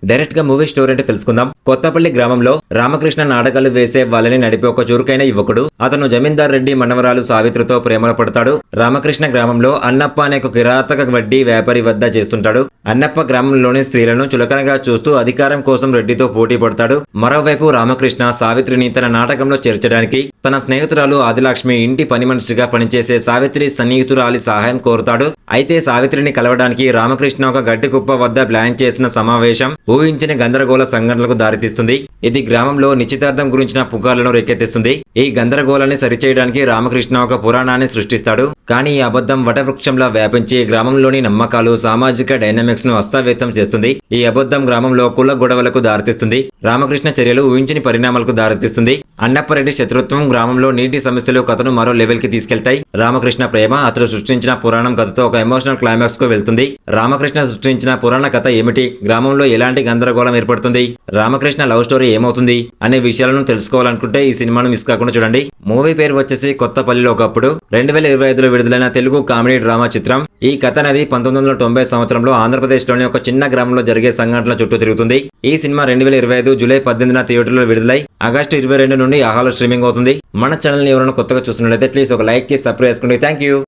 Direct గా movie story అంటే తెలుసుకుందాం. కొత్తపల్లి గ్రామంలో రామకృష్ణ నాటకాలు వేసే వాళ్ళని నడిపే ఒక చురుకైన యువకుడు. అతను జమీందార్ రెడ్డి మనవరాలు సావిత్రితో ప్రేమలో పడతాడు. రామకృష్ణ గ్రామంలో అన్నప్ప అనే ఒక కిరాతక వడ్డీ వ్యాపారి వద్ద చేస్తుంటాడు. అన్నప్ప గ్రామంలోని స్త్రీలను చులకనగా చూస్తూ అధికారం కోసం రెడ్డితో పోటీ పడతాడు. మరోవైపు రామకృష్ణ సావిత్రిని తన నాటకంలో చేర్చడానికి తన స్నేహితురాలు ఆదిలక్ష్మి ఇంటి పని మనిషిగా పనిచేసే సావిత్రి సన్నిహితురాలి సహాయం కోరుతాడు. అయితే సావిత్రిని కలవడానికి రామకృష్ణ ఒక గడ్డి కుప్ప వద్ద ప్లాన్ చేసిన సమావేశం ఊహించిన గందరగోళ సంఘటనలకు దారితీస్తుంది. ఇది గ్రామంలో నిశ్చితార్థం గురించిన పుకార్లను రేకెత్తిస్తుంది. ఈ గందరగోళాన్ని సరిచేయడానికి రామకృష్ణ ఒక పురాణాన్ని సృష్టిస్తాడు. కానీ ఈ అబద్ధం వటవృక్షంలా వ్యాపించి గ్రామంలోని నమ్మకాలు, సామాజిక డైనమిక్స్ ను అస్తవ్యస్తం చేస్తుంది. ఈ అబద్ధం గ్రామంలో కుల గొడవలకు దారితీస్తుంది. రామకృష్ణ చర్యలు ఊహించని పరిణామాలకు దారితీస్తుంది. అన్నప్పరెడ్డి శత్రుత్వం, గ్రామంలో నీటి సమస్యలు కథను మరో లెవెల్ కి తీసుకెళ్తాయి. రామకృష్ణ ప్రేమ, అతడు సృష్టించిన పురాణం కథతో ఒక ఎమోషనల్ క్లైమాక్స్ కు వెళ్తుంది. రామకృష్ణ సృష్టించిన పురాణ కథ ఏమిటి, గ్రామంలో ఎలాంటి గందరగోళం ఏర్పడుతుంది, రామకృష్ణ లవ్ స్టోరీ ఏమవుతుంది అనే విషయాలను తెలుసుకోవాలనుకుంటే ఈ సినిమాను మిస్ కాకుండా చూడండి. మూవీ పేరు వచ్చేసి కొత్తపల్లిలో ఒకప్పుడు 2025లో విడుదలైన తెలుగు కామెడీ డ్రామా చిత్రం. ఈ కథ అనేది 1990 సంవత్సరంలో ఆంధ్రప్రదేశ్లోని ఒక చిన్న గ్రామంలో జరిగే సంఘటనల చుట్టూ తిరుగుతుంది. ఈ సినిమా 2025 జూలై 18న థియేటర్లో విడుదలై ఆగస్టు 22 నుండి ఆహాలో స్ట్రీమింగ్ అవుతుంది. మన ఛానల్ ని ఎవరైనా కొత్తగా చూస్తున్నట్లయితే ప్లీజ్ ఒక లైక్ చేసి సబ్స్క్రైబ్ చేసుకోండి. Thank you.